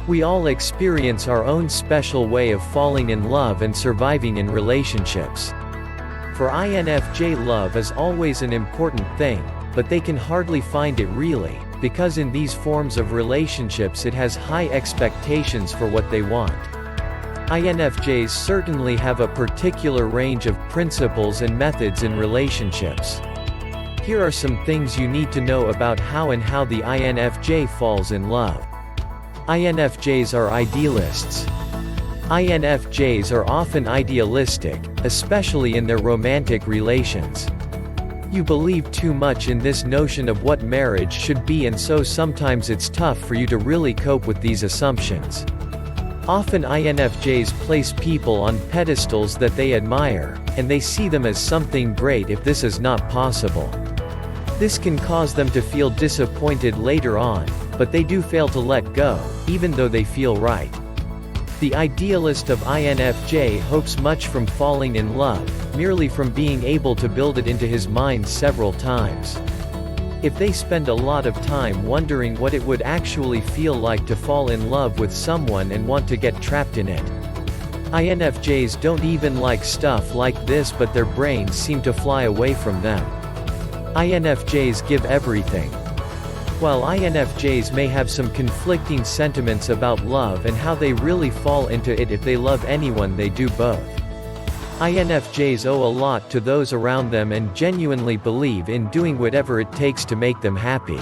We all experience our own special way of falling in love and surviving in relationships. For INFJ, love is always an important thing, but they can hardly find it really, because in these forms of relationships it has high expectations for what they want. INFJs certainly have a particular range of principles and methods in relationships. Here are some things you need to know about how the INFJ falls in love. INFJs are idealists. INFJs are often idealistic, especially in their romantic relations. You believe too much in this notion of what marriage should be, and so sometimes it's tough for you to really cope with these assumptions. Often INFJs place people on pedestals that they admire, and they see them as something great if this is not possible. This can cause them to feel disappointed later on, but they do fail to let go, even though they feel right. The idealist of INFJ hopes much from falling in love, merely from being able to build it into his mind several times. If they spend a lot of time wondering what it would actually feel like to fall in love with someone and want to get trapped in it. INFJs don't even like stuff like this, but their brains seem to fly away from them. INFJs give everything. While INFJs may have some conflicting sentiments about love and how they really fall into it if they love anyone, they do both. INFJs owe a lot to those around them and genuinely believe in doing whatever it takes to make them happy.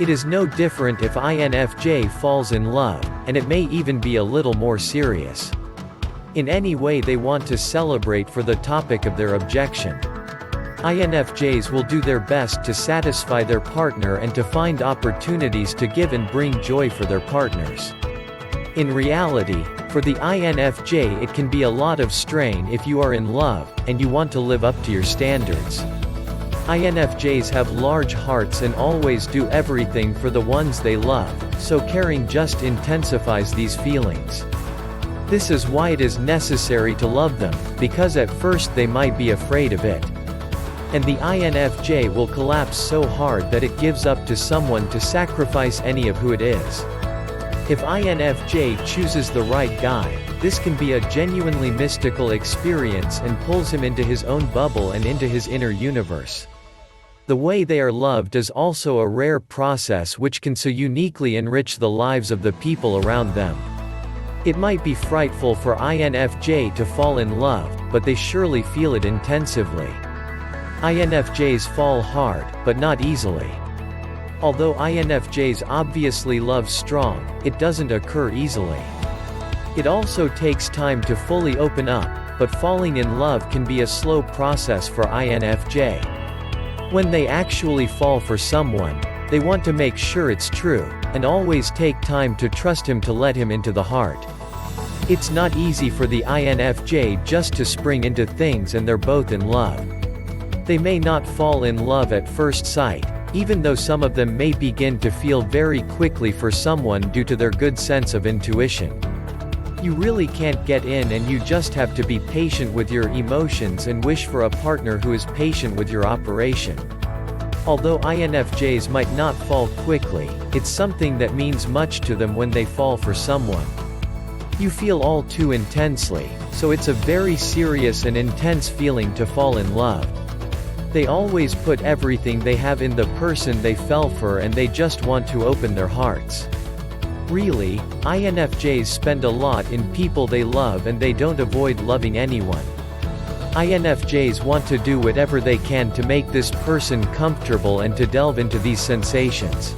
It is no different if INFJ falls in love, and it may even be a little more serious. In any way they want to celebrate for the topic of their objection. INFJs will do their best to satisfy their partner and to find opportunities to give and bring joy for their partners. In reality, for the INFJ it can be a lot of strain if you are in love, and you want to live up to your standards. INFJs have large hearts and always do everything for the ones they love, so caring just intensifies these feelings. This is why it is necessary to love them, because at first they might be afraid of it. And the INFJ will collapse so hard that it gives up to someone to sacrifice any of who it is. If INFJ chooses the right guy, this can be a genuinely mystical experience and pulls him into his own bubble and into his inner universe. The way they are loved is also a rare process which can so uniquely enrich the lives of the people around them. It might be frightful for INFJ to fall in love, but they surely feel it intensively. INFJs fall hard, but not easily. Although INFJs obviously love strong, it doesn't occur easily. It also takes time to fully open up, but falling in love can be a slow process for INFJ. When they actually fall for someone, they want to make sure it's true, and always take time to trust him to let him into the heart. It's not easy for the INFJ just to spring into things and they're both in love. They may not fall in love at first sight, even though some of them may begin to feel very quickly for someone due to their good sense of intuition. You really can't get in, and you just have to be patient with your emotions and wish for a partner who is patient with your operation. Although INFJs might not fall quickly, it's something that means much to them when they fall for someone. You feel all too intensely, so it's a very serious and intense feeling to fall in love. They always put everything they have in the person they fell for, and they just want to open their hearts. Really, INFJs spend a lot in people they love, and they don't avoid loving anyone. INFJs want to do whatever they can to make this person comfortable and to delve into these sensations.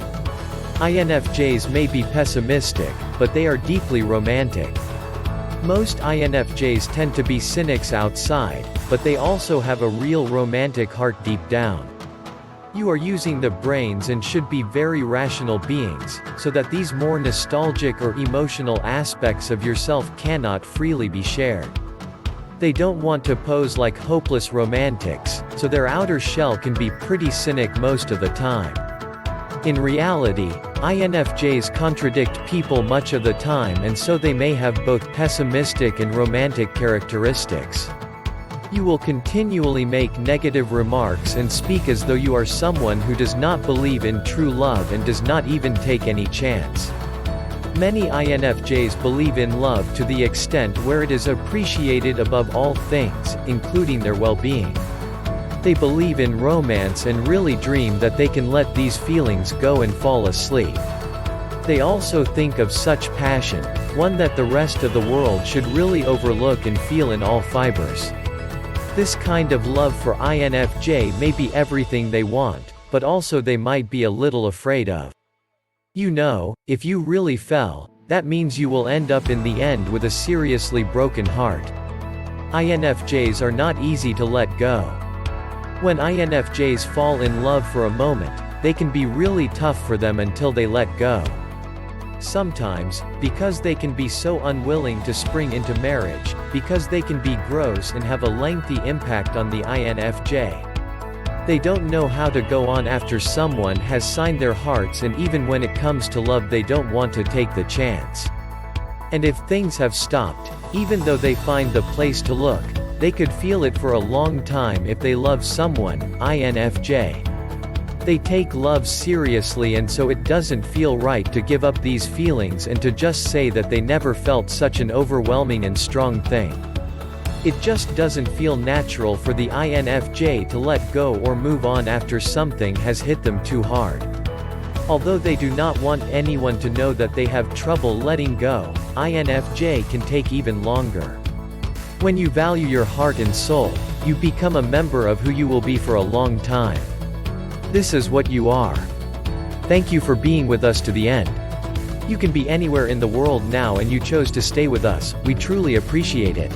INFJs may be pessimistic, but they are deeply romantic. Most INFJs tend to be cynics outside, but they also have a real romantic heart deep down. You are using the brains and should be very rational beings, so that these more nostalgic or emotional aspects of yourself cannot freely be shared. They don't want to pose like hopeless romantics, so their outer shell can be pretty cynic most of the time. In reality, INFJs contradict people much of the time, and so they may have both pessimistic and romantic characteristics. You will continually make negative remarks and speak as though you are someone who does not believe in true love and does not even take any chance. Many INFJs believe in love to the extent where it is appreciated above all things, including their well-being. They believe in romance and really dream that they can let these feelings go and fall asleep. They also think of such passion, one that the rest of the world should really overlook and feel in all fibers. This kind of love for INFJ may be everything they want, but also they might be a little afraid of. You know, if you really fell, that means you will end up in the end with a seriously broken heart. INFJs are not easy to let go. When INFJs fall in love for a moment, they can be really tough for them until they let go. Sometimes, because they can be so unwilling to spring into marriage, because they can be gross and have a lengthy impact on the INFJ. They don't know how to go on after someone has signed their hearts, and even when it comes to love they don't want to take the chance. And if things have stopped, even though they find the place to look, they could feel it for a long time if they love someone, INFJ. They take love seriously, and so it doesn't feel right to give up these feelings and to just say that they never felt such an overwhelming and strong thing. It just doesn't feel natural for the INFJ to let go or move on after something has hit them too hard. Although they do not want anyone to know that they have trouble letting go, INFJ can take even longer. When you value your heart and soul, you become a member of who you will be for a long time. This is what you are. Thank you for being with us to the end. You can be anywhere in the world now and you chose to stay with us, we truly appreciate it.